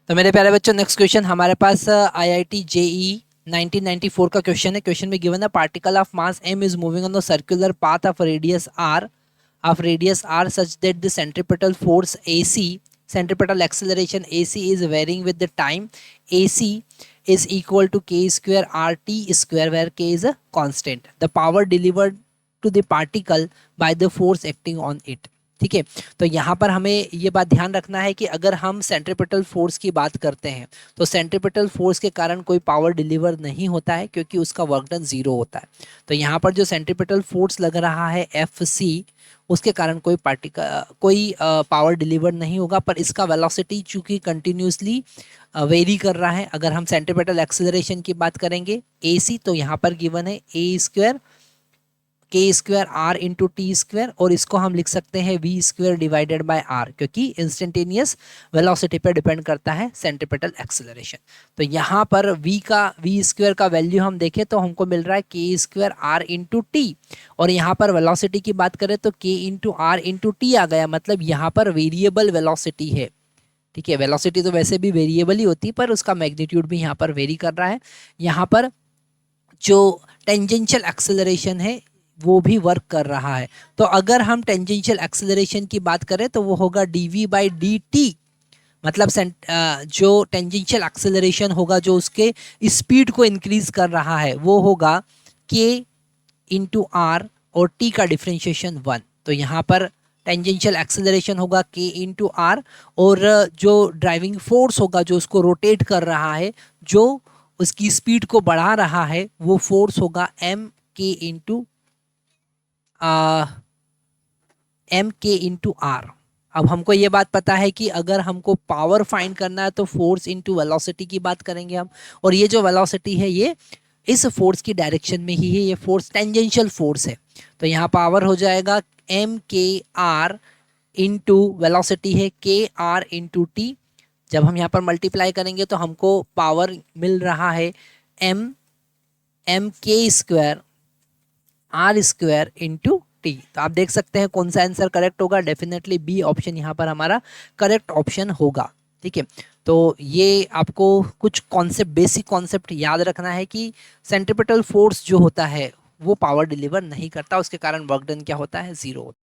तो मेरे प्यारे बच्चों, नेक्स्ट क्वेश्चन हमारे पास आईआईटी जेई 1994 का क्वेश्चन है। क्वेश्चन में गिवन है particle of mass m is moving on the circular path of radius r such that the centripetal force AC, centripetal acceleration AC is varying with the time. AC is equal to k square RT square, where k is a constant. The power delivered to the particle by the force acting on it. ठीक है, तो यहाँ पर हमें ये बात ध्यान रखना है कि अगर हम सेंट्रीपिटल फोर्स की बात करते हैं तो सेंट्रीपिटल फोर्स के कारण कोई पावर डिलीवर नहीं होता है, क्योंकि उसका वर्क डन जीरो होता है। तो यहाँ पर जो सेंट्रीपिटल फोर्स लग रहा है FC, उसके कारण कोई पावर डिलीवर नहीं होगा, पर इसका वेलोसिटी चूंकि कंटिन्यूसली वेरी कर रहा है। अगर हम सेंट्रीपिटल एक्सेलरेशन की बात करेंगे AC, तो यहाँ पर गिवन है a square k square r into T square, और इसको हम लिख सकते हैं v square divided by r, क्योंकि इंस्टेंटेनियस वेलोसिटी पर डिपेंड करता है सेंट्रीपिटल एक्सेलरेशन। तो यहाँ पर v स्क्वायर का वैल्यू हम देखें तो हमको मिल रहा है k square r into T, और यहाँ पर वेलोसिटी की बात करें तो k into r into T आ गया, मतलब यहाँ पर वेरिएबल वेलोसिटी है। ठीक है, वेलोसिटी तो वैसे भी वेरिएबल ही होती है, पर उसका मैग्नीट्यूड भी यहाँ पर वेरी कर रहा है। यहाँ पर जो टेंजेंशियल एक्सेलरेशन है वो भी वर्क कर रहा है। तो अगर हम टेंजेंशियल एक्सेलरेशन की बात करें तो वो होगा dv/dt, मतलब जो टेंजेंशियल एक्सेलरेशन होगा, जो उसके स्पीड को इंक्रीज कर रहा है, वो होगा k इंटू आर और t का डिफ्रेंशिएशन 1। तो यहाँ पर टेंजेंशियल एक्सेलरेशन होगा k इंटू आर, और जो ड्राइविंग फोर्स होगा, जो उसको रोटेट कर रहा है, जो उसकी स्पीड को बढ़ा रहा है, वो फोर्स होगा एम के इंटू आर। अब हमको ये बात पता है कि अगर हमको पावर फाइंड करना है तो फोर्स इंटू वेलोसिटी की बात करेंगे हम, और ये जो वेलोसिटी है ये इस फोर्स की डायरेक्शन में ही है, ये फोर्स टेंजेंशियल फोर्स है। तो यहाँ पावर हो जाएगा एम के आर इंटू वेलोसिटी है के आर इंटू टी। जब हम यहाँ पर मल्टीप्लाई करेंगे तो हमको पावर मिल रहा है M K square R square into T. तो आप देख सकते हैं कौन सा आंसर करेक्ट होगा। डेफिनेटली बी ऑप्शन यहाँ पर हमारा करेक्ट ऑप्शन होगा। ठीक है, तो ये आपको कुछ कॉन्सेप्ट, बेसिक कॉन्सेप्ट याद रखना है कि सेंट्रीपिटल फोर्स जो होता है वो पावर डिलीवर नहीं करता, उसके कारण वर्क डन क्या होता है, जीरो होता है।